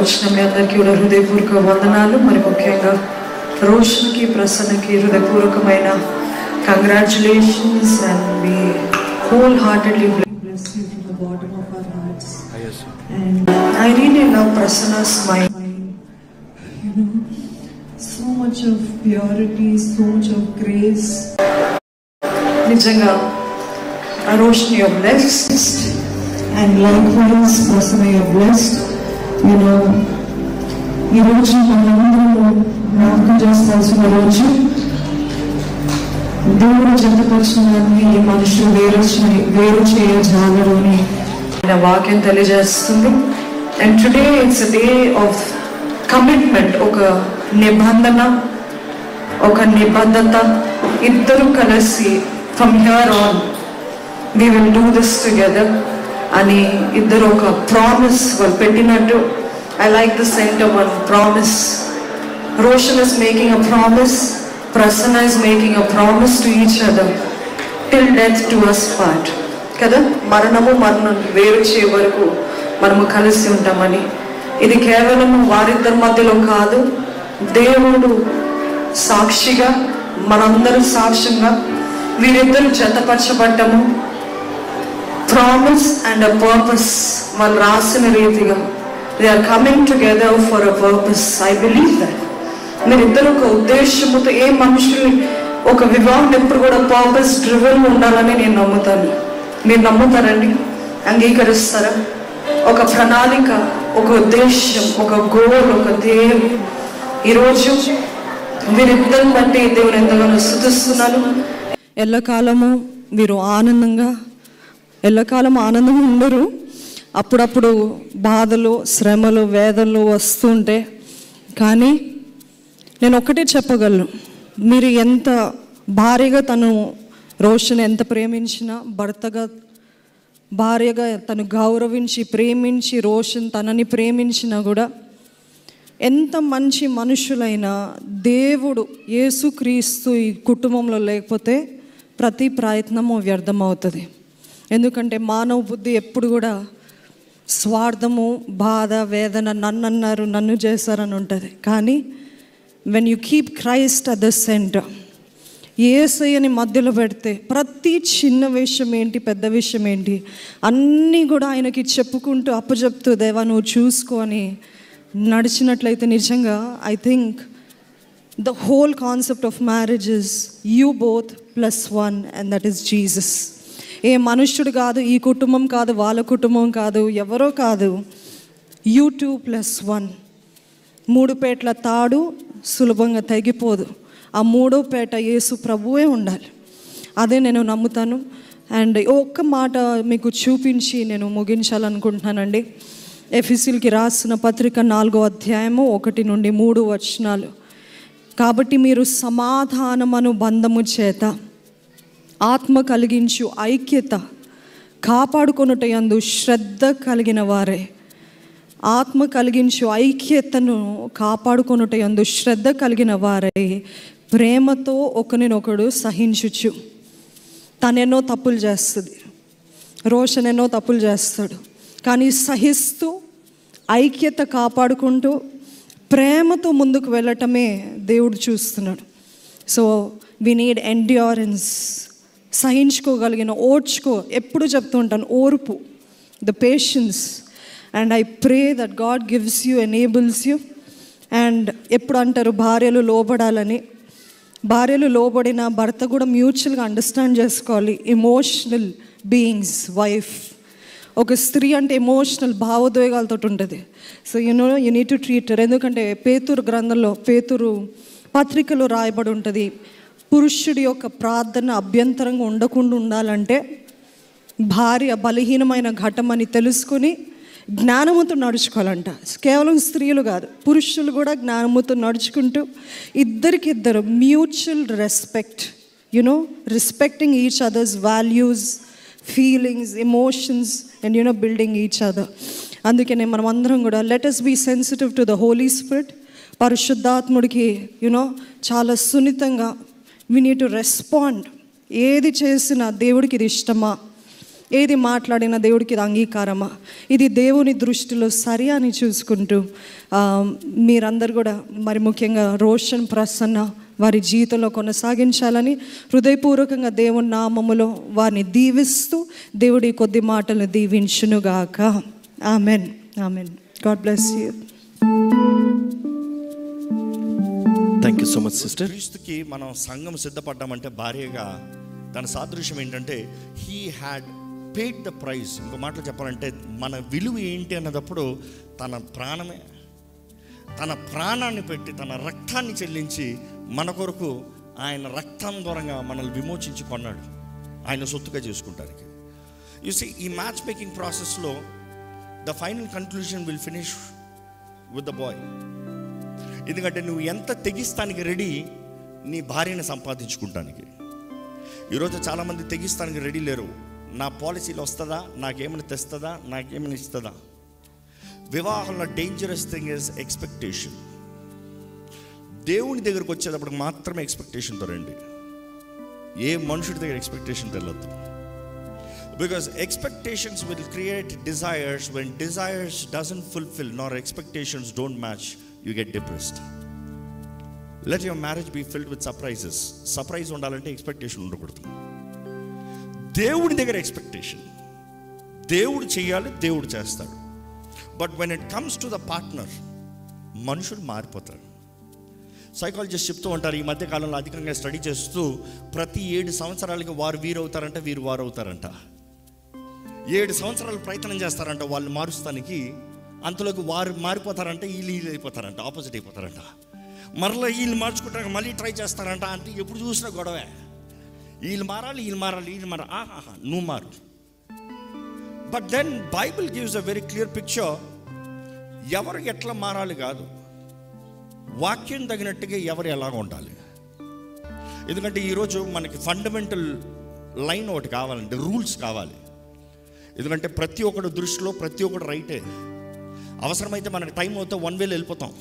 వచ్చిన మీ అందరికీ కూడా హృదయపూర్వక వందనాలు. మరి ముఖ్యంగా రోషన్కి, ప్రసన్నకి హృదయపూర్వకమైన congratulations. And we wholeheartedly bless you from the bottom of our hearts. And I really love Prasanna's smile. You know, so much of purity, so much of grace. నిజంగా Roshan, you're blessed. And likewise, Prasanna, you're blessed. You know, ఈ రోజు మనందరూ జ్ఞాపకం చేసుకోవాల్సిన రోజు. దేవుడు జతపరిచిన వారిని మనుషులు వేరు చేయజాలరు అని వాక్యం తెలియజేస్తుంది. And today it's a day of commitment, ఒక నిబంధన, ఒక నిబద్ధత. ఇద్దరు కలిసి from here on we will do this together అని ఇద్దరు ఒక ప్రామిస్ వాళ్ళు పెట్టినట్టు. I like the center one, promise. Roshan is making a promise, Prasanna is making a promise to each other, till death do us part. కదా, మరణం వేరు చేయ వరకు మనము కలిసి ఉంటామని. ఇది కేవలం వారిద్దరి మధ్యలో కాదు, దేవుడు సాక్షిగా, మనందరూ సాక్ష్యంగా వీరిద్దరు జతపరచబడ్డము. ప్రామిస్ అండ్ అ పర్పస్ వాళ్ళు రాసిన రీతిగా they are coming together for a purpose. I believe that మీరిద్దరు ఒక ఉద్దేశముతో, ఏ మనుషులు ఒక వివాహం ఎప్పుడు కూడా పర్పస్ డ్రివెన్ ఉండాలని నేను నమ్ముతాను. మీరు నమ్ముతారండి? అంగీకరిస్తారా? ఒక ప్రణాళిక, ఒక ఉద్దేశం, ఒక గోల్, ఒక ధ్యేయం. ఈరోజు వీరిద్దరిని బట్టి దేవుని ఎంతగానో స్తుతిస్తున్నాను. ఎల్లకాలము వీరు ఆనందంగా, ఎల్లకాలం ఆనందంగా ఉండరు. అప్పుడప్పుడు బాధలు, శ్రమలు, వేదనలు వస్తుంటే, కానీ నేను ఒక్కటే చెప్పగలను, మీరు ఎంత భార్యగా రోషన్ ఎంత ప్రేమించినా, భర్తగా భార్యగా తను గౌరవించి ప్రేమించి రోషన్ తనని ప్రేమించినా కూడా, ఎంత మంచి మనుషులైనా దేవుడు యేసుక్రీస్తు ఈ కుటుంబంలో లేకపోతే ప్రతి ప్రయత్నము వ్యర్థమవుతుంది. ఎందుకంటే మానవ బుద్ధి ఎప్పుడు కూడా స్వార్థము, బాధ, వేదన, నన్ను అన్నారు, నన్ను చేశారని ఉంటుంది. కానీ when you keep Christ at the centre, యేసయ్యని మధ్యలో పెడితే ప్రతి చిన్న విషయం ఏంటి, పెద్ద విషయం ఏంటి, అన్నీ కూడా ఆయనకి చెప్పుకుంటూ అప్పచెప్తూ, దేవా నువ్వు చూసుకొని నడిచినట్లయితే నిజంగా I think the whole concept of marriage is you both plus one, and that is Jesus. ఏ మనుష్యుడు కాదు, ఈ కుటుంబం కాదు, వాళ్ళ కుటుంబం కాదు, ఎవరో కాదు, యూ 2+1. 3 పేటల తాడు సులభంగా తెగిపోదు. ఆ 3వ పేట యేసు ప్రభువే ఉండాలి. అదే నేను నమ్ముతాను. అండ్ ఒక్క మాట మీకు చూపించి నేను ముగించాలనుకుంటున్నానండి. ఎఫెసీయులకి రాసిన పత్రిక 4వ అధ్యాయము 1 నుండి 3 వచనాలు. కాబట్టి మీరు సమాధానమను బంధము చేత ఆత్మ కలిగించు ఐక్యత కాపాడుకొనుటయందు శ్రద్ధ కలిగిన వారే. ఆత్మ కలిగించు ఐక్యతను కాపాడుకొనుటయందు శ్రద్ధ కలిగిన వారే ప్రేమతో ఒకరినొకడు సహించుచు. తనెన్నో తప్పులు చేస్తుంది, రోషన్ ఎన్నో తప్పులు చేస్తాడు, కానీ సహిస్తూ ఐక్యత కాపాడుకుంటూ ప్రేమతో ముందుకు వెళ్ళటమే దేవుడు చూస్తున్నాడు. సో వి నీడ్ ఎండ్యూరెన్స్, సహించుకోగలిగిన, ఎప్పుడు చెప్తూ ఉంటాను, ఓర్పు, the patience. And I pray that God gives you, enables you. And ఎప్పుడు అంటారు భార్యలు లోబడాలని, భార్యలు లోబడిన భర్త కూడా మ్యూచువల్గా అండర్స్టాండ్ చేసుకోవాలి. Emotional beings wife. ఒక స్త్రీ అంటే ఎమోషనల్ భావోద్వేగాలతో ఉంటుంది. So you need to treat her. ఎందుకంటే పేతురు గ్రంథంలో, పేతురు పత్రికలో రాయబడి ఉంటుంది, పురుషుడి యొక్క ప్రార్థన అభ్యంతరంగా ఉండకుండా ఉండాలంటే భార్య బలహీనమైన ఘటమని తెలుసుకుని జ్ఞానముతో నడుచుకోవాలంట. కేవలం స్త్రీలు కాదు, పురుషులు కూడా జ్ఞానముతో నడుచుకుంటూ ఇద్దరికిద్దరు mutual respect, respecting each others values, feelings, emotions, and building each other. అందుకనే మనం అందరం కూడా let us be sensitive to the Holy Spirit. పరిశుద్ధాత్ముడికి చాలా సున్నితంగా we need to respond. ఏది చేసినా దేవుడికి ఇది ఇష్టమా, ఏది మాట్లాడినా దేవుడికి ఇది అంగీకారమా, ఇది దేవుని దృష్టిలో సరి అని చూసుకుంటూ మీరందరూ కూడా మరి ముఖ్యంగా రోషన్, ప్రసన్న వారి జీవితంలో కొనసాగించాలని హృదయపూర్వకంగా దేవుని నామములో వారిని దీవిస్తూ దేవుడి కొద్ది మాటలు దీవించునుగాక. Amen, amen. God bless you. Thank you so much sister. క్రీస్తుకి మనం సంఘం సిద్ధపడ్డామంటే భార్యగా దాని సాదృశ్యం ఏంటంటే he had paid the price. ఇంకో మాటలు చెప్పాలంటే మన విలువ ఏంటి అన్నదప్పుడు తన ప్రాణాన్ని పెట్టి తన రక్తాన్ని చెల్లించి మన కొరకు ఆయన రక్తం దూరంగా మనల్ని విమోచించి కొన్నాడు ఆయన సొత్తుగా చేసుకుంటానికి. యు సీ, ఈ మ్యాచ్ మేకింగ్ ప్రాసెస్లో the final conclusion will finish with the boy. ఎందుకంటే నువ్వు ఎంత తెగిస్తానికి రెడీ నీ భార్యని సంపాదించుకుంటానికి. ఈరోజు చాలామంది తెగిస్తానికి రెడీ లేరు. నా పాలసీలు వస్తుందా, నాకేమైనా తెస్తుందా, నాకేమైనా ఇస్తుందా. వివాహంలో డేంజరస్ థింగ్ ఇస్ ఎక్స్పెక్టేషన్. దేవుని దగ్గరకు వచ్చేటప్పుడు మాత్రమే ఎక్స్పెక్టేషన్తో రండి. ఏ మనుషుడి దగ్గర ఎక్స్పెక్టేషన్ తెలియదు. Because expectations will create desires. When desires doesn't fulfil nor expectations don't match, you get depressed. Let your marriage be filled with surprises. Surprise ఉండాలంటే ఎక్స్పెక్టేషన్ ఉండకూడదు. దేవుడి దగ్గర ఎక్స్పెక్టేషన్, దేవుడు చేయాలి, దేవుడు చేస్తాడు. But when it comes to the partner, మనుషులు మారిపోతారు. సైకాలజిస్ట్ చెప్తూ ఉంటారు, ఈ మధ్య కాలంలో అధికంగా స్టడీ చేస్తూ, ప్రతి 7 సంవత్సరాలకి వారు వీరవుతారంట, వీరు వారు అవుతారంట. 7 సంవత్సరాలు ప్రయత్నం చేస్తారంట వాళ్ళు మారుస్తానికి. అంతలోకి వారు మారిపోతారంట, వీళ్ళు అయిపోతారంట, ఆపోజిట్ అయిపోతారంట. మరలా వీళ్ళు మార్చుకుంటారు, మళ్ళీ ట్రై చేస్తారంట. అంటే ఎప్పుడు చూసినా గొడవే. వీళ్ళు మారాలి, నువ్వు మారు. But then Bible gives a very clear picture. ఎవరు ఎట్లా మారాలి కాదు, వాక్యం తగినట్టుగా ఎవరు ఎలాగ ఉండాలి. ఎందుకంటే ఈరోజు మనకి ఫండమెంటల్ లైన్ ఒకటి కావాలంటే రూల్స్ కావాలి. ఎందుకంటే ప్రతి ఒక్కడు దృష్టిలో ప్రతి ఒక్కడు రైటే. అవసరమైతే మనకు టైం అవుతే 1 వేలో వెళ్ళిపోతాం.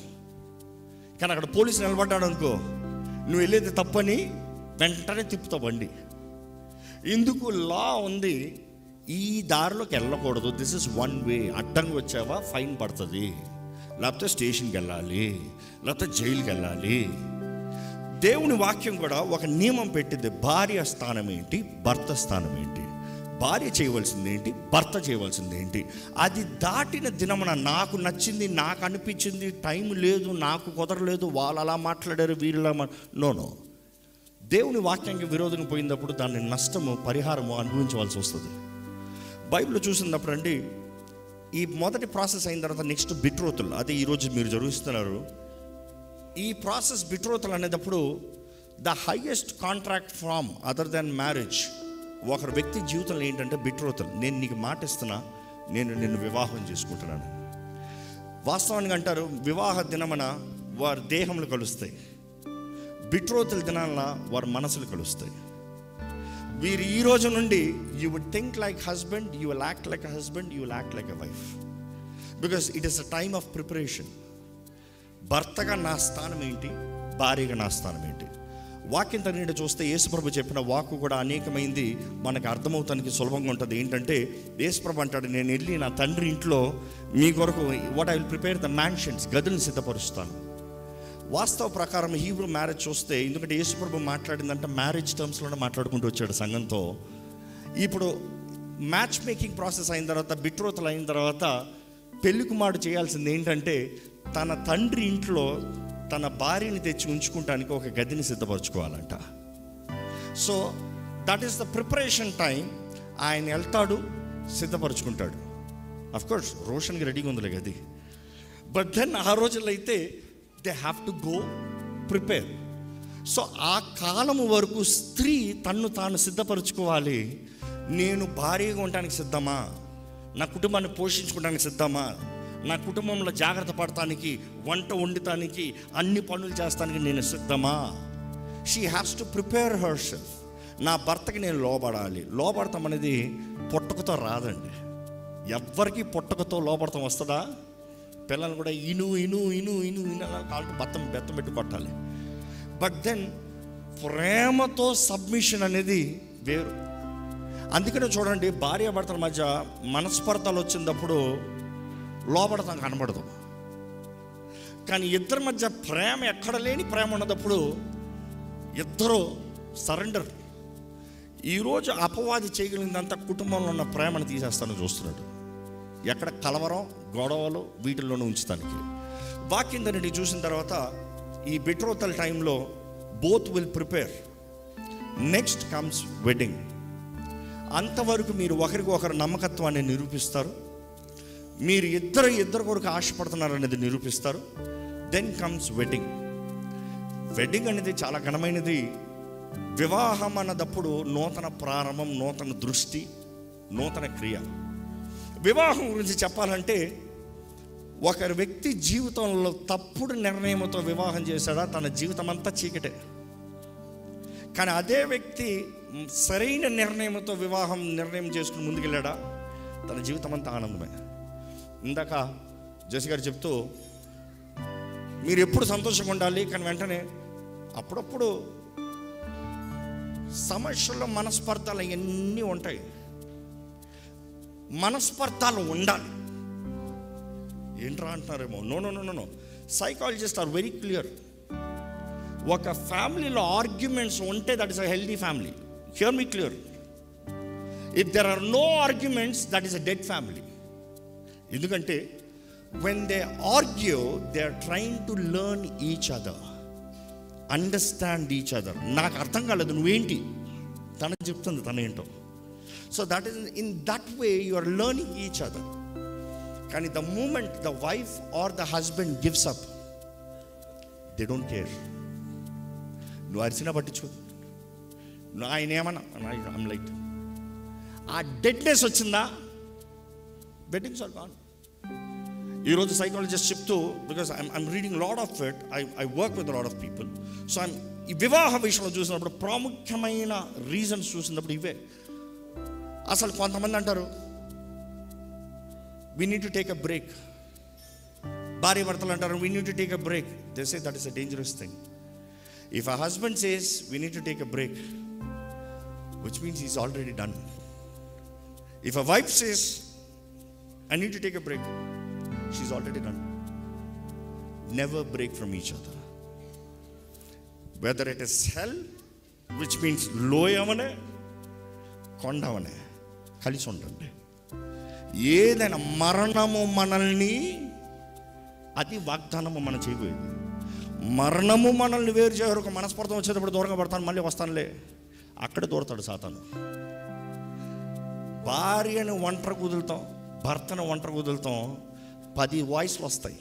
కానీ అక్కడ పోలీసు నిలబడ్డాడు అనుకో, నువ్వు వెళ్ళేది తప్పని వెంటనే తిప్పుతావు బండి. ఎందుకు లా ఉంది, ఈ దారిలోకి వెళ్ళకూడదు, దిస్ ఇస్ 1 వే. అడ్డంగా వచ్చావా ఫైన్ పడుతుంది, లేకపోతే స్టేషన్కి వెళ్ళాలి, లేకపోతే జైలుకి వెళ్ళాలి. దేవుని వాక్యం కూడా ఒక నియమం పెట్టింది. భార్య స్థానం ఏంటి, భర్త స్థానం ఏంటి, భార్య చేయవలసింది ఏంటి, భర్త చేయవలసింది ఏంటి. అది దాటిన దినమున నాకు నచ్చింది, నాకు అనిపించింది, టైం లేదు, నాకు కుదరలేదు, వాళ్ళు అలా మాట్లాడారు, వీళ్ళ నో. దేవుని వాక్యానికి విరోధంగా పోయినప్పుడు దాన్ని నష్టము, పరిహారము అనుభవించవలసి వస్తుంది. బైబిల్ చూసినప్పుడు అండి, ఈ మొదటి ప్రాసెస్ అయిన తర్వాత నెక్స్ట్ బిట్రోతులు, అదే ఈరోజు మీరు జరుగుతున్నారు. ఈ ప్రాసెస్ బిట్రోతులు అనేటప్పుడు the highest contract from other than marriage ఒకరి వ్యక్తి జీవితంలో ఏంటంటే బిట్రోతులు. నేను నీకు మాట ఇస్తున్నా, నేను నిన్ను వివాహం చేసుకుంటున్నాను. వాస్తవానికి అంటారు, వివాహ దినమున వారి దేహములు కలుస్తాయి, బిట్రోతుల దినాల వారి మనసులు కలుస్తాయి. వీరు ఈ రోజు నుండి you would think like husband, you will act like a husband, you will act like a wife. Because it is a time of preparation. భర్తగా నా స్థానం ఏంటి, భార్యగా నా స్థానం ఏంటి. వాక్యం తగినట్టు చూస్తే యేసుప్రభు చెప్పిన వాక్కు కూడా అనేకమైంది, మనకు అర్థమవుతానికి సులభంగా ఉంటుంది. ఏంటంటే యేసుప్రభు అంటాడు, నేను వెళ్ళి నా తండ్రి ఇంట్లో మీ కొరకు what I will prepare the mansions, గదులను సిద్ధపరుస్తాను. వాస్తవ ప్రకారం హీబ్రూ మ్యారేజ్ చూస్తే, ఎందుకంటే యేసుప్రభు మాట్లాడిందంటే మ్యారేజ్ టర్మ్స్లోనే మాట్లాడుకుంటూ వచ్చాడు సంఘంతో. ఇప్పుడు మ్యాచ్ మేకింగ్ ప్రాసెస్ అయిన తర్వాత, బిట్రోతలు అయిన తర్వాత పెళ్లి కుమారుడు చేయాల్సింది ఏంటంటే, తన తండ్రి ఇంట్లో తన భార్యని తెచ్చి ఉంచుకుంటానికి ఒక గదిని సిద్ధపరచుకోవాలంట. So that is the preparation time. ఆయన వెళ్తాడు, సిద్ధపరచుకుంటాడు. అఫ్కోర్స్ రోషన్కి రెడీగా ఉందిలే గది. బట్ దెన్ ఆ రోజుల్లో అయితే they have to go prepare. So ఆ కాలం వరకు స్త్రీ తన్ను తాను సిద్ధపరచుకోవాలి. నేను భార్యగా ఉండటానికి సిద్ధమా, నా కుటుంబాన్ని పోషించుకోవడానికి సిద్ధమా, నా కుటుంబంలో జాగ్రత్త పడటానికి, వంట వండటానికి, అన్ని పనులు చేస్తానికి నేను సిద్ధమా. She has to prepare her self. నా భర్తకి నేను లోబడాలి. లోబడతాం అనేది పుట్టకతో రాదండి. ఎవ్వరికి పుట్టకతో లోబడతాం వస్తుందా? పిల్లలు కూడా ఇను కాళ్ళకు బెత్తం పెట్టి కొట్టాలి. బట్ దెన్ ప్రేమతో సబ్మిషన్ అనేది వేరు. అందుకనే చూడండి, భార్యాభర్తల మధ్య మనస్పర్ధలు వచ్చినప్పుడు లోపడతాం కనబడదు, కానీ ఇద్దరి మధ్య ప్రేమ ఎక్కడ లేని ప్రేమ ఉన్నప్పుడు ఇద్దరు సరెండర్. ఈరోజు అపవాది చేయగలిగిందంతా కుటుంబంలో ఉన్న ప్రేమను తీసేస్తాను చూస్తున్నాడు. ఎక్కడ కలవరం, గొడవలు, వీటిల్లోనే ఉంచుతానికి. వాక్యం దాన్ని చూసిన తర్వాత ఈ బెట్రోతల్ టైంలో both will prepare. Next comes wedding. అంతవరకు మీరు ఒకరికి ఒకరు నమ్మకత్వాన్ని నిరూపిస్తారు, మీరు ఇద్దరు కొరకు ఆశపడుతున్నారు అనేది నిరూపిస్తారు. Then comes wedding. వెడ్డింగ్ అనేది చాలా ఘనమైనది. వివాహం అన్నదప్పుడు నూతన ప్రారంభం, నూతన దృష్టి, నూతన క్రియ. వివాహం గురించి చెప్పాలంటే, ఒకరి వ్యక్తి జీవితంలో తప్పుడు నిర్ణయంతో వివాహం చేశాడా, తన జీవితం అంతా చీకటే. కానీ అదే వ్యక్తి సరైన నిర్ణయంతో నిర్ణయం చేసుకుని ముందుకెళ్ళాడా, తన జీవితం అంతా ఆనందమే. ఇందాక జెసి గారు చెప్తూ, మీరు ఎప్పుడు సంతోషంగా ఉండాలి, కానీ వెంటనే అప్పుడప్పుడు సమస్యలు, మనస్పర్ధలు అవన్నీ ఉంటాయి. మనస్పర్ధలు ఉండాలి. ఏంట్రా అంటున్నారేమో. No. Psychologist are very clear. ఒక ఫ్యామిలీలో ఆర్గ్యుమెంట్స్ ఉంటే that is a healthy family. Hear me clear. If there are no arguments, that is a dead family. ఎందుకంటే when they argue, they are trying to learn each other, understand each other. నాకు అర్థం కాలేదు, నువ్వేంటి, తను చెప్తుంది తనేంటో. So that is in that way you are learning each other. కానీ the moment the wife or the husband gives up, they don't care. నువ్వు అరిచినా పట్టించు, ఆయన ఏమన్నా, ఐమ్ లైక్, ఆ డెడ్నెస్ వచ్చిందా, వెడ్డింగ్స్ ఆర్ గాన్. ఈరోజు సైకాలజిస్ట్ చెప్తూ, because I'm reading lot of it, I work with lot of people. So ఈ వివాహ విషయంలో చూసినప్పుడు ప్రాముఖ్యమైన రీజన్స్ చూసినప్పుడు ఇవే. అసలు కొంతమంది అంటారు, we need to take a break. భార్య భర్తలు అంటారు, we need to take a break. They say that is a dangerous thing. If a husband says we need to take a break, which means he's already done. If a wife says I need to take a break, she's already done. Never break from each other. Whether it is hell, which means లోయవనే కొండవనే కలిసి ఉండండి. ఏదైనా మరణము మనల్ని, అది వాగ్దానము మనం చేయబోయేది. మరణము మనల్ని వేరు చేయరు. ఒక మనస్పర్ధం వచ్చేటప్పుడు దూరంగా పడతాను, మళ్ళీ వస్తానులే, అక్కడే దూరతాడు సాతాను. భార్యను ఒంటరి కుదులుతాం, భర్తను ఒంటరి కుదులుతాం, 10 వాయిస్లు వస్తాయి.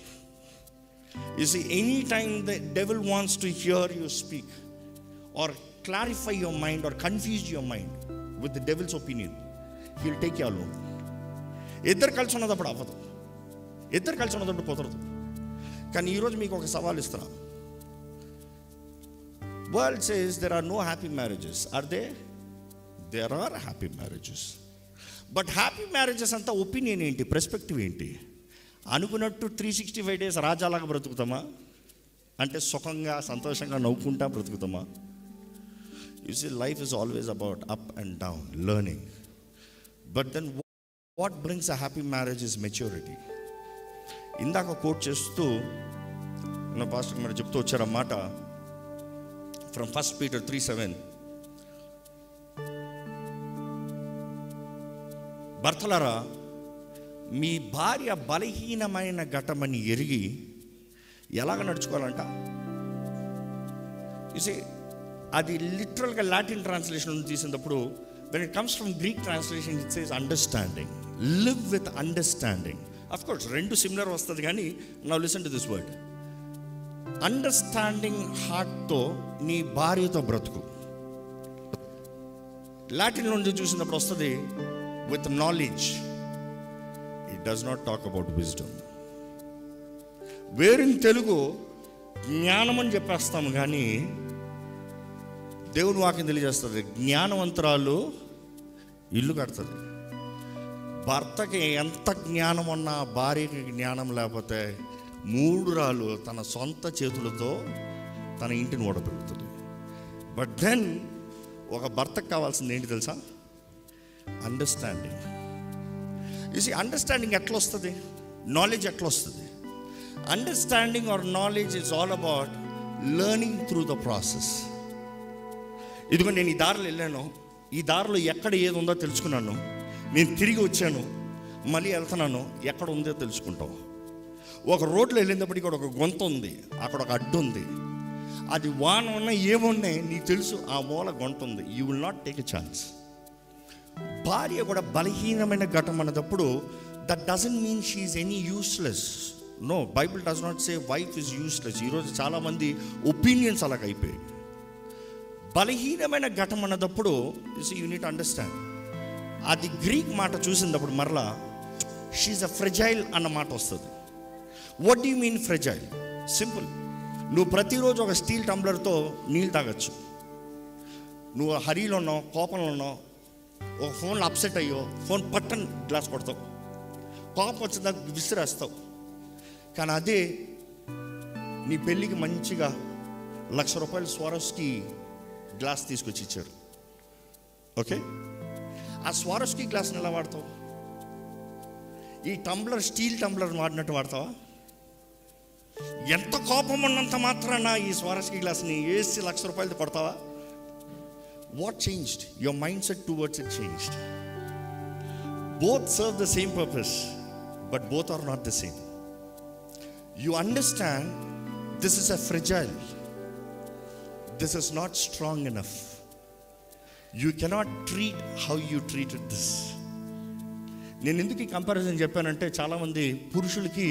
You see, any time the devil wants to hear you speak or clarify your mind or confuse your mind with the devil's opinion, he will take you alone. ఇద్దరు కలిసి ఉన్నదప్పుడు అవ్వదు, ఇద్దరు కలిసి ఉన్నదప్పుడు కుదరదు. కానీ ఈరోజు మీకు ఒక సవాల్ ఇస్తున్నా. World says there are no happy marriages. Are they? There are happy marriages. But happy marriages అంతా ఒపీనియన్ ఏంటి, పర్స్పెక్టివ్ ఏంటి? అనుకున్నట్టు 365 days రాజాలాగా బ్రతుకుతామా, అంటే సుఖంగా సంతోషంగా నవ్వుకుంటా బ్రతుకుతామా? You see, life is always about up and down, learning. But then what brings a happy marriage is maturity. ఇందాక coat చేస్తూ నా పాస్టర్ మీరు చెప్తూ వచ్చారన్నమాట, from 1 Peter 3:7. భర్తలారా, మీ భార్య బలహీనమైన ఘటమని ఎరిగి ఎలాగ నడుచుకోవాలంట. చూసి, అది లిటరల్గా లాటిన్ ట్రాన్స్లేషన్ తీసినప్పుడు, when it comes from Greek translation it says understanding, live with understanding. Of course similar వస్తుంది, కానీ now listen to this word. Understanding హార్ట్తో నీ భార్యతో బ్రతుకు. లాటిన్ నుండి చూసినప్పుడు వస్తుంది with knowledge. It does not talk about wisdom. వేరిన్ తెలుగు జ్ఞానం అని చెప్పేస్తాము, కానీ దేవుని వాక్యం తెలియజేస్తుంది, జ్ఞానవంతురాలు ఇల్లు కడుతుంది. భర్తకి ఎంత జ్ఞానం ఉన్నా భార్యకి జ్ఞానం లేకపోతే మూఢురాలు తన సొంత చేతులతో తన ఇంటిని ఓడబెడుతుంది. బట్ దెన్ ఒక భర్తకు కావాల్సింది ఏంటి తెలుసా? అండర్స్టాండింగ్. అండర్స్టాండింగ్ ఎట్లా వస్తుంది? నాలెడ్జ్ ఎట్లా వస్తుంది? Understanding are knowledge is all about learning through the process. ఇదిగో నేను ఈ దారిలో వెళ్ళాను, ఈ దారిలో ఎక్కడ ఏది ఉందో తెలుసుకున్నాను, నేను తిరిగి వచ్చాను, మళ్ళీ వెళ్తున్నాను, ఎక్కడ ఉందో తెలుసుకుంటాం. ఒక రోడ్లో వెళ్ళినప్పుడు ఇక్కడ ఒక గొంత ఉంది, అక్కడ ఒక అడ్డు ఉంది, అది వాన ఉన్నాయి ఏమున్నాయి నీకు తెలుసు, ఆ మూల గొంత ఉంది. You will not take a chance. భార్య కూడా బలహీనమైన ఘటన అన్నప్పుడు that doesn't mean she is any useless. No, Bible does not say wife is useless. ఈరోజు చాలామంది ఒపీనియన్స్ అలాగ అయిపోయాయి. బలహీనమైన ఘటన అన్నప్పుడు యూ నీట్ అండర్స్టాండ్. అది గ్రీక్ మాట చూసినప్పుడు మరలా షీఈ్ అ ఫ్రెజైల్ అన్న మాట వస్తుంది. What do you mean fragile? Simple. నువ్వు ప్రతిరోజు ఒక స్టీల్ టంబ్లర్తో నీళ్ళు తాగొచ్చు. నువ్వు హరీలో ఉన్నావు, కోపంలో ఉన్నావు, ఒక ఫోన్లో అప్సెట్ అయ్యో, ఫోన్ పట్టని గ్లాస్ కొడతావు, కోపం వచ్చిందా విసిరేస్తావు. కానీ అదే నీ పెళ్ళికి మంచిగా ₹1,00,000 స్వారోస్కి గ్లాస్ తీసుకొచ్చి ఇచ్చారు. ఓకే, ఆ స్వారోస్కి గ్లాస్ని ఎలా వాడతావు? ఈ టంబ్లర్ స్టీల్ టంబ్లర్ వాడినట్టు వాడతావా? ఎంత కోపం ఉన్నంత మాత్రాన ఈ స్వారోస్కి గ్లాస్ని వేసి ₹1,00,000 కొడతావా? What changed? Your mindset towards it changed. Both serve the same purpose, but both are not the same. You understand this is a fragile. This is not strong enough. You cannot treat how you treated this. నేను ఎందుకు ఈ comparison చెప్పానంటే, చాలామంది పురుషులకి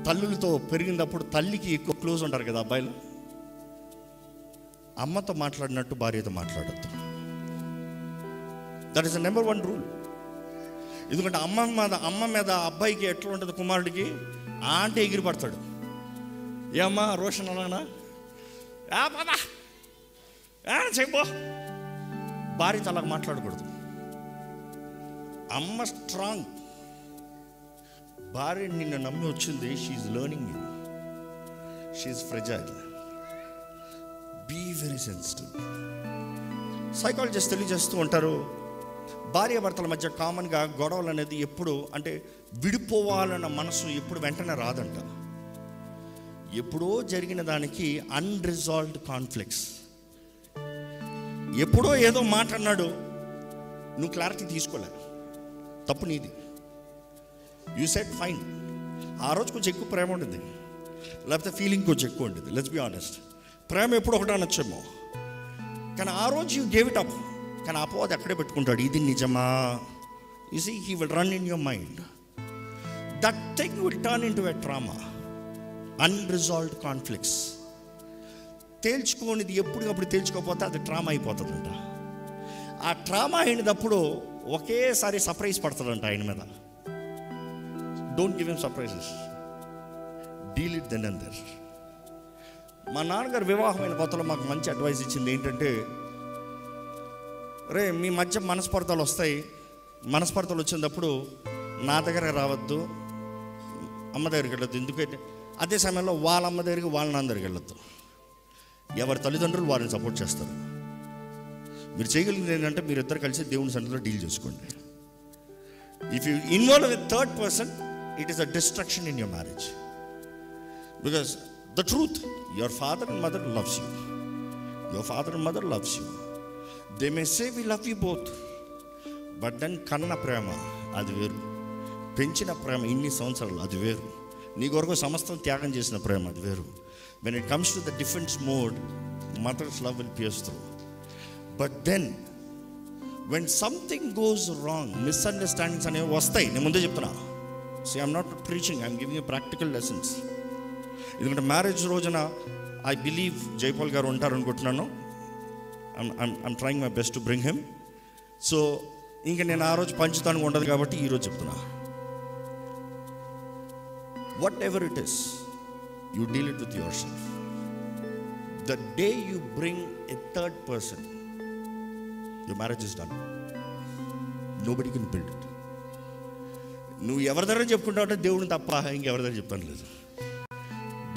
తల్లులతో పెరిగినప్పుడు తల్లికి ఎక్కువ close ఉంటారు కదా అబ్బాయిలు. అమ్మతో మాట్లాడినట్టు భార్యతో మాట్లాడద్దు. That is the number 1 rule. ఎందుకంటే అమ్మ మీద అబ్బాయికి ఎట్లా ఉంటుంది, కుమారుడికి అంటే ఎగిరిపడతాడు. ఏమ్మా రోషన్ అలానా చెప్పు. భార్యతో అలాగ మాట్లాడకూడదు. అమ్మ స్ట్రాంగ్. భార్య నిన్ను నమ్మి వచ్చింది. She's learning you. She's fragile. Be very sensitive. Psychologist తెలియజేస్తూ ఉంటారు, భార్య భర్తల మధ్య కామన్గా గొడవలు అనేది ఎప్పుడు అంటే విడిపోవాలన్న మనసు ఎప్పుడు వెంటనే రాదంట. ఎప్పుడో జరిగిన దానికి అన్రిజాల్వ్డ్ కాన్ఫ్లిక్ట్స్. ఎప్పుడో ఏదో మాట అన్నాడు, నువ్వు క్లారిటీ తీసుకోలే, తప్పు నీది. You said fine. ఆ రోజు కొంచెం ఎక్కువ ప్రేమ ఉంటుంది, లేకపోతే ఫీలింగ్ కొంచెం ఎక్కువ ఉంటుంది. Let's be honest. ప్రేమ ఎప్పుడు ఒకటే అనొచ్చేమో, కానీ ఆ రోజు యూ గేవ్ ఇట్ అప్. కానీ అపవాది అక్కడే పెట్టుకుంటాడు, ఇది నిజమా? You see, he will run in your mind. That thing will turn into a trauma. Unresolved conflicts. తేల్చుకోనిది ఎప్పటికప్పుడు తేల్చుకోకపోతే అది ట్రామా అయిపోతుందంట. ఆ ట్రామా అయినప్పుడు ఒకేసారి సర్ప్రైజ్ పడుతుందంట ఆయన మీద. Don't give him surprises. Deal it then and there. మా నాన్నగారు వివాహమైన కొత్తలో మాకు మంచి అడ్వైస్ ఇచ్చింది ఏంటంటే, రే మీ మధ్య మనస్పర్ధలు వస్తాయి, మనస్పర్ధలు వచ్చినప్పుడు నా దగ్గర రావద్దు, అమ్మ దగ్గరికి వెళ్ళొద్దు. ఎందుకంటే అదే సమయంలో వాళ్ళ అమ్మ దగ్గరికి వాళ్ళ నాన్న దగ్గరికి వెళ్ళొద్దు. ఎవరి తల్లిదండ్రులు వారిని సపోర్ట్ చేస్తారు. మీరు చేయగలిగింది ఏంటంటే మీరిద్దరు కలిసి దేవుని సన్నిధిలో డీల్ చేసుకోండి. If you involve with third person, it is a destruction in your marriage. Because the truth, your father and mother loves you. Your father and mother loves you. They may say we love you both, but then kanna prema adi veru, penchina prema inni samvatsaralu adi veru, nee koraku samastam tyagam chesina prema adi veru. When it comes to the defense mode, mother's love will pierce through. But then when something goes wrong, misunderstandings అనేవి వస్తాయి. నేను ముందే చెప్తున్నా. See, I'm not preaching, I'm giving you practical lessons. ఎందుకంటే marriage రోజున I believe Jaipal గారు ఉంటారు అనుకుంటున్నాను. I'm trying my best to bring him. So ఇంకా నేను ఆ రోజు పంచుతానికి ఉండదు కాబట్టి ఈరోజు చెప్తున్నా. What ever it is, you deal it with your self. The day you bring a third person, your marriage is done. Nobody can build it. నువ్వు ఎవరి దగ్గర చెప్పుకుంటావు అంటే దేవుడిని తప్ప ఇంకెవరి దగ్గర చెప్తాను లేదు.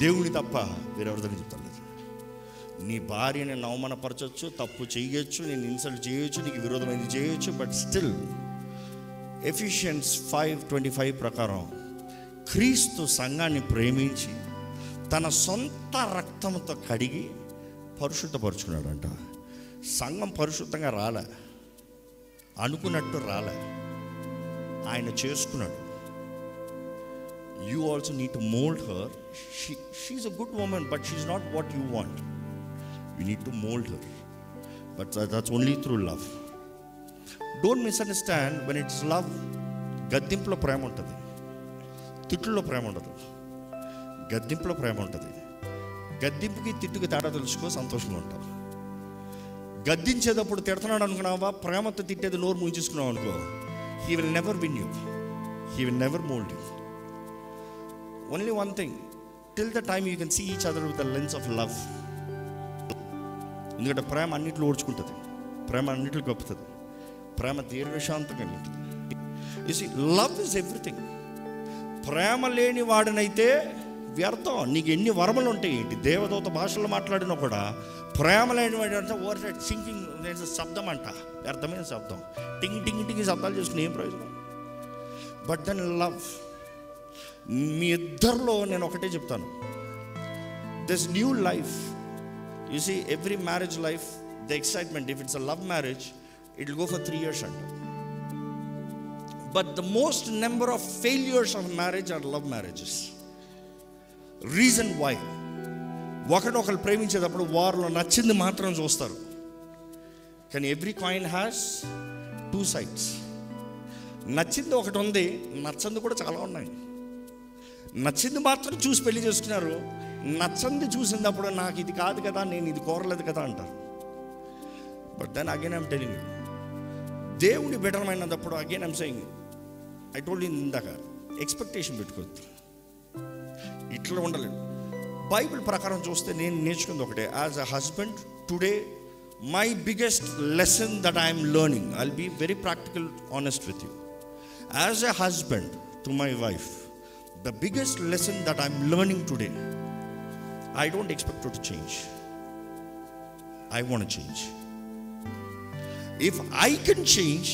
దేవుని తప్ప వేరెవరి దగ్గర చెప్తాను లేదు. నీ భార్యని అవమానపరచవచ్చు, తప్పు చేయొచ్చు, నేను ఇన్సల్ట్ చేయొచ్చు, నీకు విరోధమైంది చేయొచ్చు, బట్ స్టిల్ ఎఫిషియన్స్ 5:25 ప్రకారం క్రీస్తు సంఘాన్ని ప్రేమించి తన సొంత రక్తంతో కడిగి పరిశుద్ధపరుచుకున్నాడంట. సంఘం పరిశుద్ధంగా రాలే, అనుకున్నట్టు రాలే, ఆయన చేసుకున్నాడు. You also need to mould her. She is a good woman, but she is not what you want. You need to mould her, but that's only through love. Don't misunderstand. When it's love, గద్దింపులో ప్రేమ ఉంటుంది, తిట్టులో ప్రేమ ఉండదు. గద్దింపులో ప్రేమ ఉంటుంది. గద్దింపుకి తిట్టుకి తేడా తెలుసుకో, సంతోషంగా ఉంటావు. గద్దించేటప్పుడు తిడుతున్నాడు అనుకున్నావా, ప్రేమతో తిట్టేది నోరు మూయించుకున్నావు అనుకో, he will never win you, he will never mould you. Only one thing, till the time you can see each other with the lens of love. ఎందుకంటే ప్రేమ అన్నింటిలో ఓడ్చుకుంటుంది, ప్రేమ అన్నింటిలో గొప్పతుంది, ప్రేమ దీర్ఘశాంతంగా ఉంటుంది. You see, love is everything. ప్రేమ లేని వాడినైతే వ్యర్థం. నీకు ఎన్ని వరములు ఉంటాయి ఏంటి, దేవదూత భాషల్లో మాట్లాడినా కూడా ప్రేమ లేని వాడు అంటే ఓవర్ సింకింగ్ శబ్దం అంట, వ్యర్థమైన శబ్దం, టింగ్ టింగ్ టింగ్ శబ్దాలు చేసుకుని ఏం ప్రయోజనం. బట్ దెన్ లవ్, మీ ఇద్దరిలో నేను ఒకటే చెప్తాను, this new life. You see, every marriage life, the excitement, if it's a love marriage, it will go for 3 years అంట. But the most number of failures of marriage are love marriages. Reason why? ఒకరినొకరు ప్రేమించేటప్పుడు వారిలో నచ్చింది మాత్రం చూస్తారు. కానీ every coin has 2 sides. నచ్చింది ఒకటి ఉంది, నచ్చంది కూడా చాలా ఉన్నాయి. నచ్చింది మాత్రం చూసి పెళ్లి చేసుకున్నారు, నచ్చంది చూసినప్పుడు నాకు ఇది కాదు కదా, నేను ఇది కోరలేదు కదా అంటారు. But then again I'm telling you, దేవుని బెటర్మైనప్పుడు again I'm saying, I told you ఇందాక, ఎక్స్పెక్టేషన్ పెట్టుకోవద్దు, ఇట్లా ఉండలేదు. బైబిల్ ప్రకారం చూస్తే నేను నేర్చుకుంది ఒకటే, as a husband today my biggest lesson that I'm learning, I will be very practical, honest with you. As a husband to my wife, the biggest lesson that I'm learning today, I don't expect to change, I want to change. If I can change,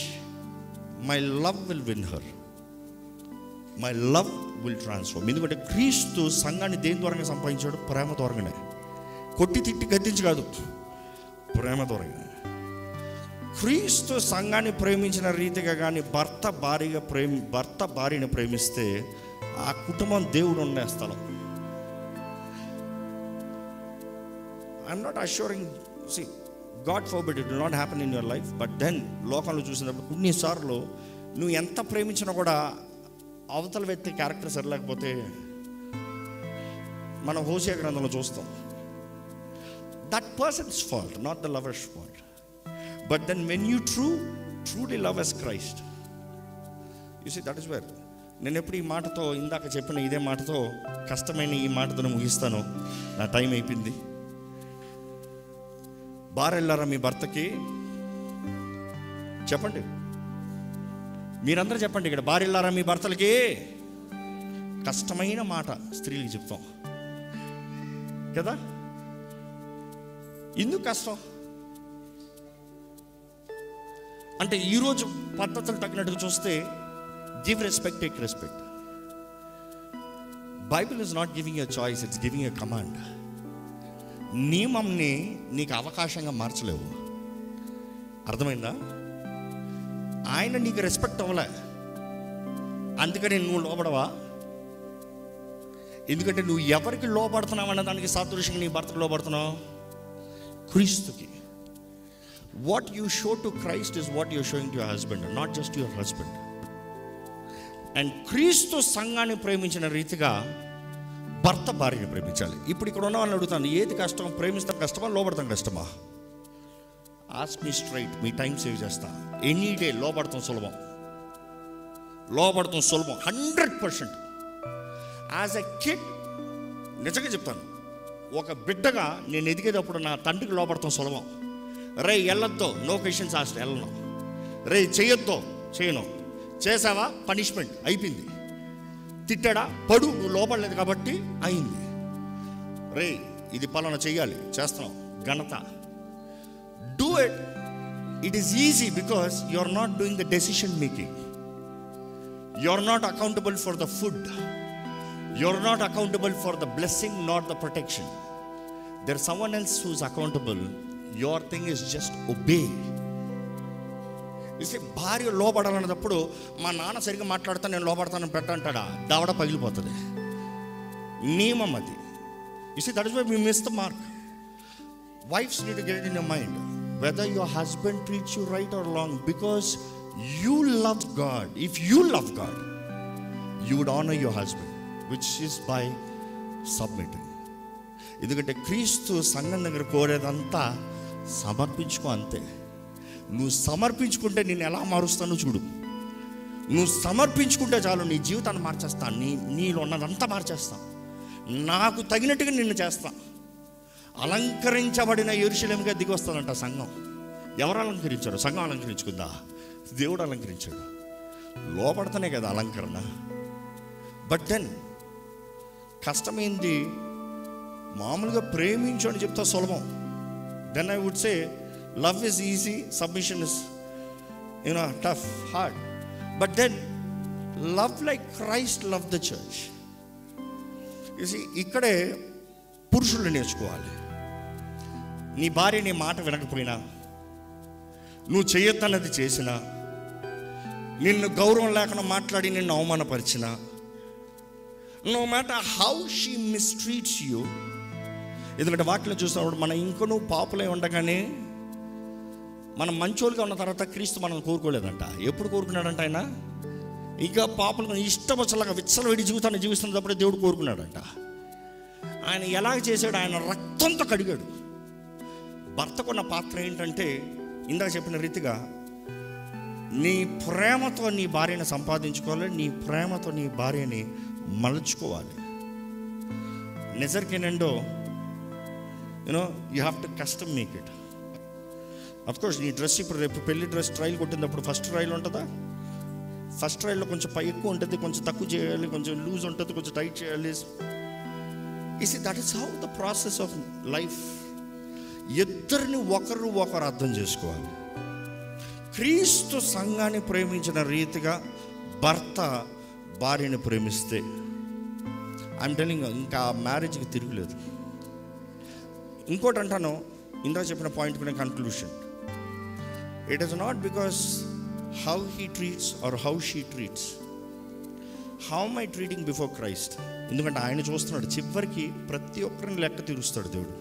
my love will win her. My love will transform. ఎందుకంటే క్రీస్తు సంఘాన్ని దేని ద్వారా సంపాదించాడు? ప్రేమ ద్వారానే. కొట్టి తిట్టి గద్దించి కాదు, ప్రేమ ద్వారా. క్రీస్తు సంఘాన్ని ప్రేమించిన రీతిగా కానీ భర్త భార్యని ప్రేమిస్తే ఆ కుటుంబం దేవుడు ఉండే స్థలం. I'm not assuring, see, God forbid it will not happen in your life, but then లోకంలో చూసినప్పుడు కొన్నిసార్లు నువ్వు ఎంత ప్రేమించినా కూడా అవతల వ్యక్తి క్యారెక్టర్ సరిలేకపోతే మనం హోషేయ గ్రంథంలో చూస్తాం, that person's fault, not the lover's fault. But then when you truly love as Christ, you see, that is where. నేను ఎప్పుడు ఈ మాటతో, ఇందాక చెప్పిన ఇదే మాటతో, కష్టమైన ఈ మాటతో ముగిస్తాను, నా టైం అయిపోయింది. భార్యలారా మీ భర్తకి చెప్పండి, మీరందరూ చెప్పండి ఇక్కడ, భార్యలారా మీ భర్తలకి. కష్టమైన మాట స్త్రీలకి చెప్తాం కదా, ఎందుకు కష్టం అంటే ఈరోజు పద్ధతులు తగినట్టుగా చూస్తే, give respect, take respect. Bible is not giving a choice, it's giving a command. నియమంని నీకు అవకాశంగా మార్చలేవు, అర్థమైందా? ఆయన నీకు రెస్పెక్ట్ అవ్వలే, అందుకని నువ్వు లోపడవా? ఎందుకంటే నువ్వు ఎవరికి లోపడుతున్నావు అన్న దానికి సాదృశ్యంగా నీ భర్తకు లోపడుతున్నావు, క్రీస్తుకి. What you show to Christ is what you showing to your husband, not just your husband. And క్రీస్తు సంఘాన్ని ప్రేమించిన రీతిగా భర్త భార్యని ప్రేమించాలి. ఇప్పుడు ఇక్కడ ఉన్న వాళ్ళని అడుగుతాను, ఏది కష్టం? ప్రేమిస్తాం కష్టమా, లోపడతాం కష్టమా? ఆస్క్ మీ స్ట్రైట్, మీ టైం సేవ్ చేస్తా. ఎనీ డే లోపడతాం సులభం, 100%. యాజ్ ఎ కిడ్ నిజంగా చెప్తాను, ఒక బిడ్డగా నేను ఎదిగేటప్పుడు నా తండ్రికి లోపడతాం సులభం. రే వెళ్ళొద్దో, నో క్వశ్చన్స్ ఆస్క్డ్, వెళ్ళను. రే చేయొద్దో, చేయను. చేసావా, పనిష్మెంట్ అయిపోయింది. తిట్టాడా, పడు, నువ్వు లోపడలేదు కాబట్టి అయింది. రే ఇది పలానా చెయ్యాలి, చేస్తున్నావు, ఘనత. Do it. It is easy because you are not doing the decision making. You are not accountable for the food. You are not accountable for the blessing, not the protection. There is someone else who is accountable. Your thing is just obey. ఇసి భార్య లోపడాలన్నప్పుడు మా నాన్న సరిగ్గా మాట్లాడతా నేను లోపడతాను పెట్టంటాడా, దవడ పగిలిపోతుంది. నియమం అది. ఇసి that is why we miss the mark. Wives need to get it in your mind whether your husband treats you right or wrong, because you love God. If you love God, you would honor your husband, which is by submitting. ఎందుకంటే క్రీస్తు సంఘం దగ్గర కోరేదంతా సమర్పించుకో, అంతే. నువ్వు సమర్పించుకుంటే నేను ఎలా మారుస్తానో చూడు. నువ్వు సమర్పించుకుంటే చాలు, నీ జీవితాన్ని మార్చేస్తాను. నీలో ఉన్నదంతా మార్చేస్తాను. నాకు తగినట్టుగా నిన్ను చేస్తాను. అలంకరించబడిన యెరూషలేముగా దిగి వస్తుందంట సంఘం. ఎవరు అలంకరించారు? సంఘం అలంకరించుకుందా? దేవుడు అలంకరించాడు. లోపడతానే కదా అలంకరణ. బట్ దెన్ కష్టమైంది. మామూలుగా ప్రేమించు అని చెప్తా సులభం. Then I would say love is easy, submission is tough, hard. But then love like Christ love the church. ఇక్కడే పురుషులు నేర్చుకోవాలి. నీ భార్య నీ మాట వినకపోయినా, నువ్వు చేయొద్దన్నది చేసినా, నిన్ను గౌరవం లేకుండా మాట్లాడి నిన్ను అవమానపరిచినా, no matter how she mistreats you. ఎందుకంటే వాక్యం చూసినప్పుడు మనం ఇంకొను పాపులై ఉండగానే, మనం మంచోళ్ళుగా ఉన్న తర్వాత క్రీస్తు మనల్ని కోరుకోలేదంట. ఎప్పుడు కోరుకున్నాడంట ఆయన? ఇంకా పాపులుగా ఇష్టం వచ్చేలాగా విచ్చలవిడి జీవితాన్ని జీవిస్తున్నప్పుడే దేవుడు కోరుకున్నాడంట. ఆయన ఎలాగ చేశాడు? ఆయన రక్తంతో కడిగాడు. భర్తకున్న పాత్ర ఏంటంటే, ఇందాక చెప్పిన రీతిగా నీ ప్రేమతో నీ భార్యని సంపాదించుకోవాలి, నీ ప్రేమతో నీ భార్యని మలుచుకోవాలి. నిజర్కేనండో you have to custom make it. Of course నీ డ్రెస్ ఇప్పుడు రేపు పెళ్లి డ్రెస్ ట్రైల్ కొట్టినప్పుడు ఫస్ట్ ట్రైల్ ఉంటుందా? ఫస్ట్ ట్రైల్లో కొంచెం పై ఎక్కువ ఉంటుంది, కొంచెం తక్కువ చేయాలి, కొంచెం లూజ్ ఉంటుంది, కొంచెం టైట్ చేయాలి. That is how the process of life. ఇద్దరిని ఒకరు అర్థం చేసుకోవాలి. క్రీస్తు సంఘాన్ని ప్రేమించిన రీతిగా భర్త భార్యని ప్రేమిస్తే, ఐఎమ్ టెల్లింగ్ యు, ఇంకా మ్యారేజ్కి తిరుగులేదు. ఇంకోటి అంటాను, ఇందాక చెప్పిన పాయింట్ మీద conclusion. It is not because how he treats or how she treats. How am I treating before Christ? ఎందుకంటే ఆయన చూస్తున్నాడు. చివరికి ప్రతి ఒక్కరిని లెక్క తీరుస్తాడు దేవుడు.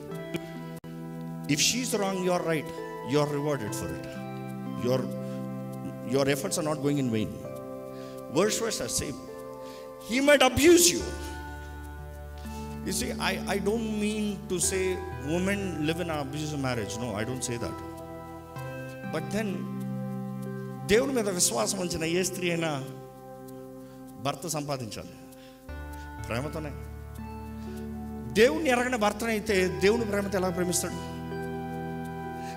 If she is wrong, you are right, you are rewarded for it. Your efforts are not going in vain. Worse are same. He might abuse you. You see, I don't mean to say women live in an abusive marriage. No, I don't say that. But then దేవుని మీద విశ్వాసం ఉంచిన ఏ స్త్రీ అయినా భర్త సంపాదించాలి ప్రేమతోనే. దేవుణ్ణి ఎరగని భర్తనైతే దేవుని ప్రేమతో ఎలా ప్రేమిస్తాడు?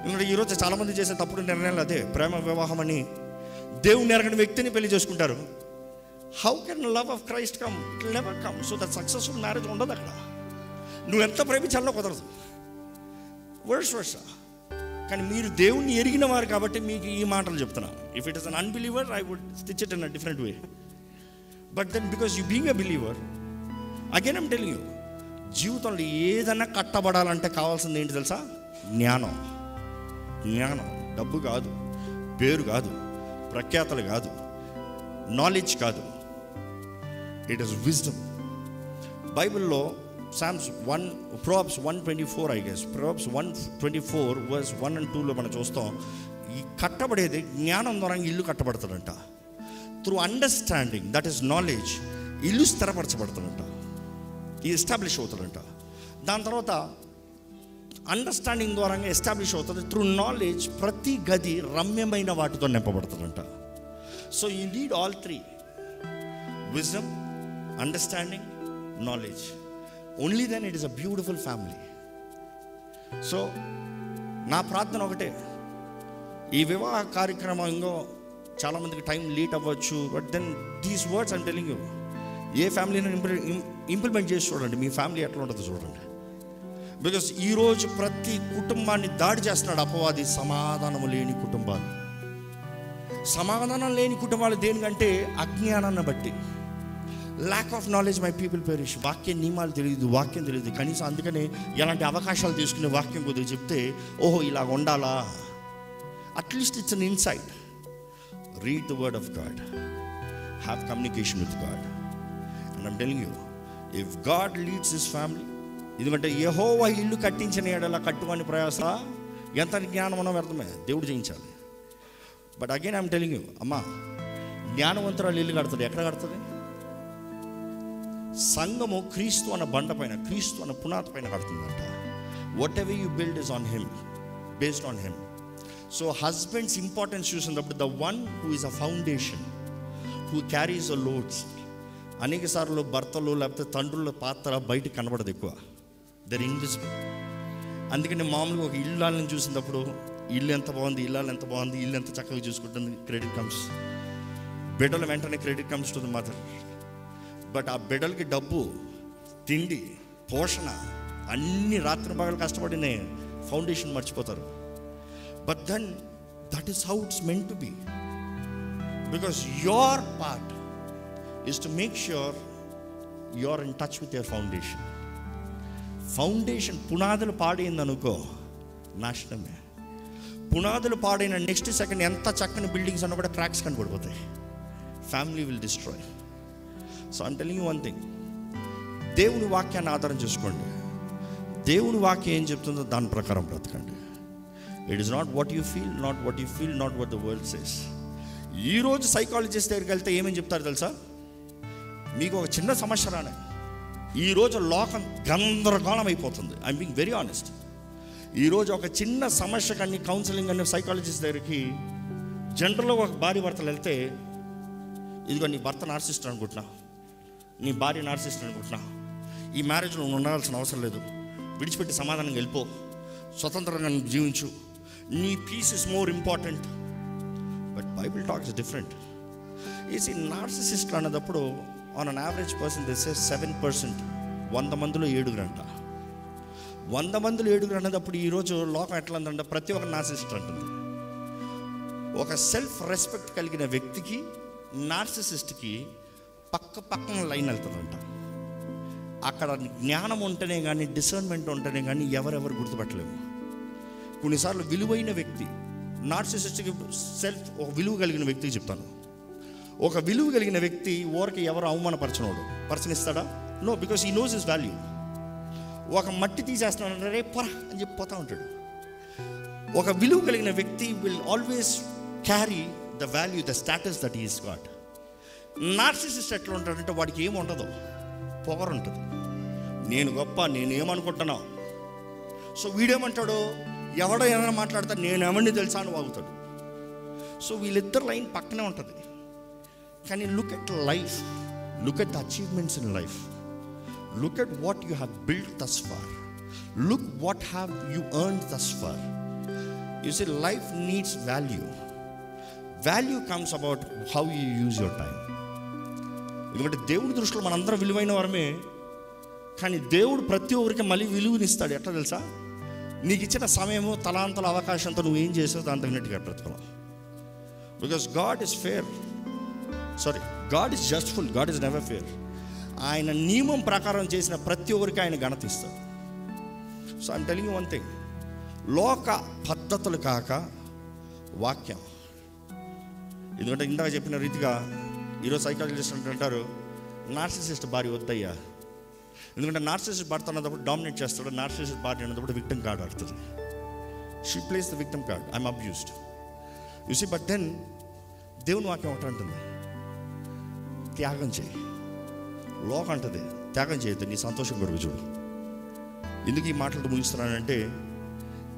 ఎందుకంటే ఈరోజు చాలామంది చేసే తప్పుడు నిర్ణయాలు అదే. ప్రేమ వివాహం అని దేవుణ్ణి ఎరగని వ్యక్తిని పెళ్లి చేసుకుంటారు. How can love of Christ come? It will never come. So that successful marriage ఉండదు అక్కడ. నువ్వు ఎంత ప్రేమించాలో కుదరదు. వర్ష. కానీ మీరు దేవుణ్ణి ఎరిగిన వారు కాబట్టి మీకు ఈ మాటలు చెప్తున్నాను. If it is an unbeliever, I would stitch it in a different way. But then because you being a believer, again I'm telling you, జీవితంలో ఏదైనా కట్టబడాలంటే కావాల్సింది ఏంటి తెలుసా? జ్ఞానం. డబ్బు కాదు, పేరు కాదు, ప్రఖ్యాతలు కాదు, నాలెడ్జ్ కాదు. It is wisdom. బైబిల్లో Proverbs 1:24, I guess. Proverbs 1:24 verse 1 and 2లో మనం చూస్తాం. ఈ కట్టబడేది జ్ఞానం ద్వారా ఇల్లు కట్టబడతాడంట. Through understanding, that is knowledge, ఇల్లు స్థిరపరచబడతాడంట, ఎస్టాబ్లిష్ అవుతాడంట. దాని తర్వాత అండర్స్టాండింగ్ ద్వారా ఎస్టాబ్లిష్ అవుతుంది. త్రూ నాలెడ్జ్ ప్రతి గది రమ్యమైన వాటితో నింపబడుతుందంట. So you need all three: wisdom, understanding, knowledge. Only then it is a beautiful family. So నా ప్రార్థన ఒకటే, ఈ వివాహ కార్యక్రమం ఇంకో చాలామందికి టైం లేట్ అవ్వచ్చు. But then these words I'm telling you, ఏ ఫ్యామిలీని ఇంప్లిమెంట్ చేసి చూడండి, మీ ఫ్యామిలీ ఎట్లా ఉంటుందో చూడండి. బికాస్ ఈరోజు ప్రతి కుటుంబాన్ని దాడి చేస్తున్నాడు అపవాది. సమాధానం లేని కుటుంబాలు. సమాధానం లేని కుటుంబాలు దేనికంటే అజ్ఞానాన్ని బట్టి. Lack of knowledge my people perish. వాక్య నియమాలు తెలియదు, వాక్యం తెలియదు. కనీసం అందుకనే ఎలాంటి అవకాశాలు తీసుకునే వాక్యం కొద్దిగా చెప్తే ఓహో ఇలా ఉండాలా, at least it's an insight. Read the word of God, have communication with God. And I'm telling you, if God leads his family, ఎందుకంటే యెహోవా ఇల్లు కట్టించిన ఎడల కట్టువాని ప్రయాస ఎంత జ్ఞానం అన్న వ్యర్థమే, దేవుడు చేయించాలి. But again I'm telling you, అమ్మా, జ్ఞానవంతురాలు ఇల్లు కడుతుంది, ఎక్కడ కడుతుంది? సంఘము క్రీస్తు అన్న బండ పైన, క్రీస్తు అన్న పునాది పైన కడుతుందంట. Whatever you build is on him, based on him. So husband's importance చూసినప్పుడు the one who is a foundation, who carries a loads. అనేక సార్లు భర్తలు లేకపోతే తండ్రుల పాత్ర బయటకు కనబడదు ఎక్కువ, దర్ ఇన్విజిబుల్. అందుకని మామూలుగా ఒక ఇల్లాలని చూసినప్పుడు ఇల్లు ఎంత బాగుంది, ఇల్లాలు ఎంత బాగుంది, ఇల్లు ఎంత చక్కగా చూసుకుంటుంది, క్రెడిట్ కమ్స్. బిడ్డల వెంటనే credit comes to the mother. But ఆ బిడ్డలకి డబ్బు, తిండి, పోషణ అన్ని రాత్రి పగలు కష్టపడిన ఫౌండేషన్ మర్చిపోతారు. But then that is how it's meant to be. Because your part is to make sure you are in touch with your foundation. Foundation పునాదులు పాడైందనుకో నాశనమే. పునాదులు పాడైన నెక్స్ట్ సెకండ్ ఎంత చక్కని బిల్డింగ్స్ అన్నా కూడా క్రాక్స్ కనబడిపోతాయి. Family will destroy. So I'm telling you one thing, దేవుని వాక్యాన్ని ఆధారం చేసుకోండి. దేవుని వాక్యం ఏం చెప్తుందో దాని ప్రకారం బ్రతకండి. It is not what you feel, not what you feel, not what the world says. ఈరోజు సైకాలజిస్ట్ దగ్గరికి వెళ్తే ఏమేమి చెప్తారు తెలుసా? మీకు ఒక చిన్న సమస్య రానే, ఈరోజు లోకం గందరగోళం అయిపోతుంది. I'm being very honest. ఈరోజు ఒక చిన్న సమస్య కానీ కౌన్సిలింగ్ అనే సైకాలజిస్ట్ దగ్గరికి జనరల్గా ఒక భార్య భర్తలు వెళ్తే, ఇదిగో నీ భర్త నార్సిస్ట్ అనుకుంటున్నా, నీ భార్య నార్సిస్ట్ అనుకుంటున్నా, ఈ మ్యారేజ్లో నువ్వు ఉండాల్సిన అవసరం లేదు, విడిచిపెట్టి సమాధానంగా వెళ్ళిపో, స్వతంత్రంగా నువ్వు జీవించు, నీ peace is more important. But Bible talks different. ఈ నార్సిసిస్ట్లు అన్నదప్పుడు on an average person this 7%, 100 మందిలో 7 అంట. 100 మందిలో 7 అన్నదప్పుడు ఈరోజు లోకం ఎట్లా ఉందంటే ప్రతి ఒక్క నార్సిసిస్ట్ అంటుంది. ఒక సెల్ఫ్ రెస్పెక్ట్ కలిగిన వ్యక్తికి నార్సిసిస్ట్కి పక్కన లైన్ వెళ్తుందంట. అక్కడ జ్ఞానం ఉంటేనే కానీ, డిసర్న్మెంట్ ఉంటేనే కానీ ఎవరెవరు గుర్తుపట్టలేము. కొన్నిసార్లు విలువైన వ్యక్తి, నార్సిసిస్ట్కి సెల్ఫ్ ఒక విలువ కలిగిన వ్యక్తికి చెప్తాను, ఒక విలువ కలిగిన వ్యక్తి ఊరికి ఎవరు అవమానపరచనోడు పర్సనిస్తాడా? No, because he knows his value. ఒక మట్టి తీసేస్తున్నాడు, రే పొరా అని చెప్పి పోతూ ఉంటాడు. ఒక విలువ కలిగిన వ్యక్తి will always carry the value, the status that is got. Narcissist ఎట్లా ఉంటాడంటే వాడికి ఏముంటుందో, పొగరు ఉంటుంది, నేను గొప్ప, నేనేమనుకుంటున్నా. సో వీడేమంటాడు, ఎవడో ఏమైనా మాట్లాడతాడు, నేనేమని తెలుసా అని వాగుతాడు. సో వీళ్ళిద్దరు లైన్ పక్కనే ఉంటుంది. కానీ look at life, look at the achievements in life, look at what you have build thus far, look what have you earned thus far. You see, life needs value. Value comes about how you use your time. ఎందుకంటే దేవుడి దృష్టిలో మనందరం విలువైన వారమే. కానీ దేవుడు ప్రతి ఒక్కరికి మళ్ళీ విలువనిస్తాడు. ఎట్లా తెలుసా? నీకు ఇచ్చిన సమయము, తలాంతల అవకాశంతో నువ్వు ఏం చేసావు దాని తగినట్టుగా బ్రతకడం. Because God is fair, sorry, God is జస్ట్ఫుల్, God is never fair. ఆయన నియమం ప్రకారం చేసిన ప్రతి ఒక్కరికి ఆయన ఘనత ఇస్తాడు. So I'm telling you one thing, లోక పద్ధతులు కాక వాక్యం. ఎందుకంటే ఇందాక చెప్పిన రీతిగా ఈరోజు సైకాలజిస్ట్ అంటారు, నార్సిసిస్ట్ భార్య వద్దయ్యా. ఎందుకంటే నార్సిసిస్ట్ భర్త అన్నప్పుడు డామినేట్ చేస్తాడు, నార్సిసిస్ట్ భార్య అన్నప్పుడు విక్టిమ్ కార్డ్ ఆడుతుంది. She plays the victim card, I'm abused, you see. But then దేవుని వాక్యం ఒకటి అంటుంది, త్యాగం చేయి. లోకం అంటుంది త్యాగం చేయొద్దు, నీ సంతోషం కొరకు చూడు. ఎందుకు ఈ మాటలు ముగిస్తున్నానంటే,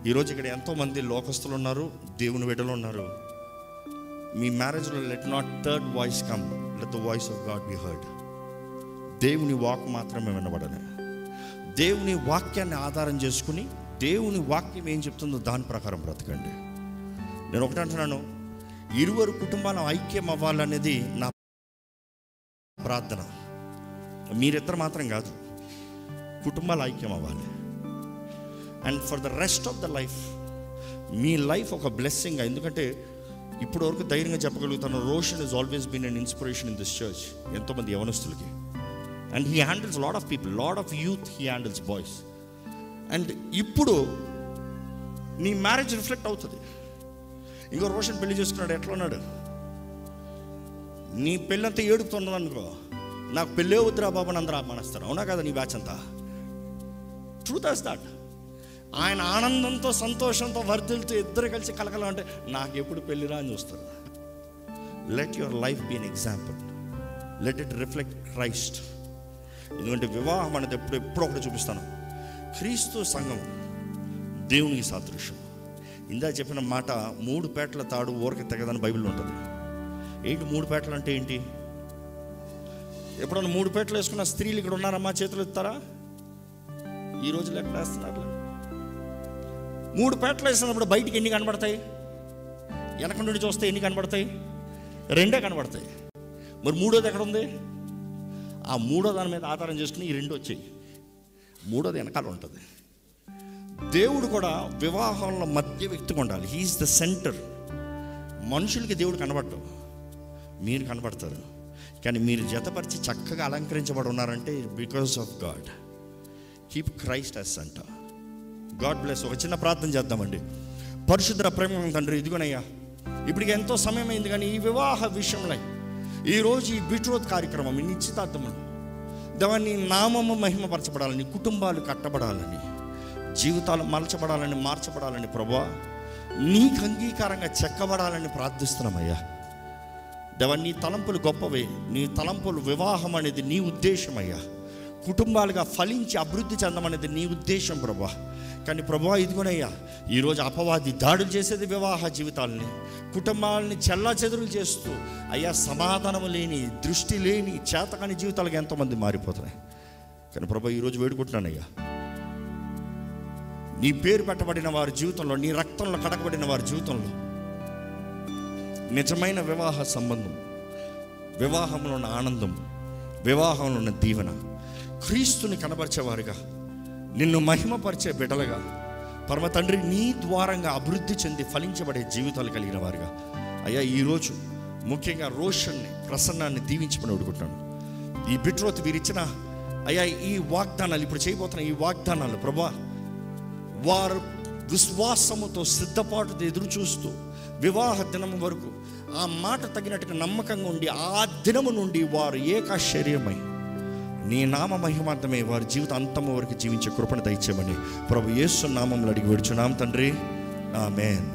ఈరోజు ఇక్కడ ఎంతోమంది లోకస్తులు ఉన్నారు, దేవుని బిడ్డలు ఉన్నారు. మీ మ్యారేజ్లో let not third voice come, let the voice of God be heard. దేవుని వాక్ మాత్రమే వినబడాలి. దేవుని వాక్యాన్ని ఆధారం చేసుకుని దేవుని వాక్యం ఏం చెప్తుందో దాని ప్రకారం బ్రతకండి. నేను ఒకటి అంటున్నాను, ఇరువురు కుటుంబాలు ఐక్యం అవ్వాలనేది నా ప్రార్థన. మీరిద్దరు మాత్రం కాదు, కుటుంబాలు ఐక్యం అవ్వాలి. And for the rest of the life, మీ లైఫ్ ఒక బ్లెస్సింగ్. ఎందుకంటే ఇప్పటి వరకు ధైర్యంగా చెప్పగలుగుతాను, Roshan is always been an inspiration in this church, ఎంతోమంది యవనస్తులకి. And he handles lot of people, lot of youth he handles boys. And ఇప్పుడు నీ మ్యారేజ్ రిఫ్లెక్ట్ అవుతుంది. ఇంకో రోషన్ పెళ్లి చేసుకున్నాడు, ఎట్లా ఉన్నాడు? నీ పెళ్ళంతా ఏడుపుతున్నది అనుకో, నాకు పెళ్ళే వద్దురా బాబు అని అందరూ ఆపమానేస్తారు. అవునా కదా? నీ బ్యాచ్ అంతా ట్రూత్ యాజ్ దట్. ఆయన ఆనందంతో సంతోషంతో వర్ధిల్తో ఇద్దరు కలిసి కలకలం అంటే నాకు ఎప్పుడు పెళ్ళిరా అని చూస్తారు. Let your life be an example, let it reflect Christ. ఎందుకంటే వివాహం అనేది ఎప్పుడో ఒకటి చూపిస్తాను. క్రీస్తు సంఘం దేవునికి సాదృశ్యం. ఇందా చెప్పిన మాట 3 పేటల తాడు ఊరక తెగదని బైబిల్లో ఉంటుంది. ఏంటి 3 పేటలు అంటే ఏంటి? ఎప్పుడన్నా 3 పేటలు వేసుకున్న స్త్రీలు ఇక్కడ ఉన్నారమ్మా, చేతులు ఎత్తారా? ఈ రోజులు ఎక్కడ వేస్తున్నారు? 3 పేటలు వేసినప్పుడు బయటికి ఎన్ని కనబడతాయి? వెనక నుండి చూస్తే ఎన్ని కనబడతాయి? 2 కనబడతాయి. మరి 3వది ఎక్కడ ఉంది? ఆ 3వ దాని మీద ఆధారం చేసుకుని ఈ 2 వచ్చాయి. 3వది వెనకాల ఉంటుంది. దేవుడు కూడా వివాహంలో మధ్య వ్యక్తిగా ఉండాలి. He is the centre. మనుషులకి దేవుడు కనబడతాడు, మీరు కనబడతారు. కానీ మీరు జతపరిచి చక్కగా అలంకరించబడి ఉన్నారంటే because of God. Keep Christ as centre. God bless. ఒక చిన్న ప్రార్థన చేద్దామండి. పరిశుద్ధ ప్రేమ తండ్రి, ఇదిగోనయ్యా ఇప్పటికి ఎంతో సమయం అయింది, కానీ ఈ వివాహ విషయంలో ఈరోజు ఈ బిట్రోత్ కార్యక్రమం, ఈ నిశ్చితార్థములు దాన్ని నామము మహిమపరచబడాలని, కుటుంబాలు కట్టబడాలని, జీవితాలు మలచబడాలని, మార్చబడాలని ప్రభువా, నీకు అంగీకారంగా చెక్కబడాలని ప్రార్థిస్తున్నామయ్యా. దేవా, నీ తలంపులు గొప్పవే. నీ తలంపులు, వివాహం అనేది నీ ఉద్దేశమయ్యా. కుటుంబాలుగా ఫలించి అభివృద్ధి చెందమనేది నీ ఉద్దేశం ప్రభువా. కానీ ప్రభువా, ఇదిగోనయ్యా ఈరోజు అపవాది దాడులు చేసేది వివాహ జీవితాలని, కుటుంబాలని చెల్లాచెదురులు చేస్తూ అయ్యా సమాధానం లేని, దృష్టి లేని, చేతకాని జీవితాలుగా ఎంతోమంది మారిపోతున్నాయి. కానీ ప్రభువా, ఈరోజు వేడుకుంటున్నానయ్యా, నీ పేరు పెట్టబడిన వారి జీవితంలో, నీ రక్తంలో కడగబడిన వారి జీవితంలో నిజమైన వివాహ సంబంధం, వివాహంలో ఉన్న ఆనందం, వివాహంలో ఉన్న దీవెన, క్రీస్తుని కనబరిచేవారుగా, నిన్ను మహిమపరిచే బిడ్డలుగా, పరమ తండ్రి నీ ద్వారంగా అభివృద్ధి చెంది ఫలించబడే జీవితాలు కలిగిన వారుగా అయ్యా, ఈరోజు ముఖ్యంగా రోషన్ని, ప్రసన్నాన్ని దీవించమని అడుగుతున్నాను. ఈ బిట్రోత్ వీరిచ్చిన అయ్యా ఈ వాగ్దానాలు, ఇప్పుడు చేయబోతున్న ఈ వాగ్దానాలు ప్రభువా, వారు విశ్వాసముతో సిద్ధపాటుతో ఎదురు చూస్తూ వివాహ దినము వరకు ఆ మాట తగినట్టుగా నమ్మకంగా ఉండి, ఆ దినము నుండి వారు ఏక శరీరమై నీ నామ మహిమార్థమే వారి జీవితం అంతము వరకు జీవించే కృపను దయచేయమని ప్రభు యేసు నామములో అడిగి వేడుచున్నాం తండ్రి. ఆమేన్.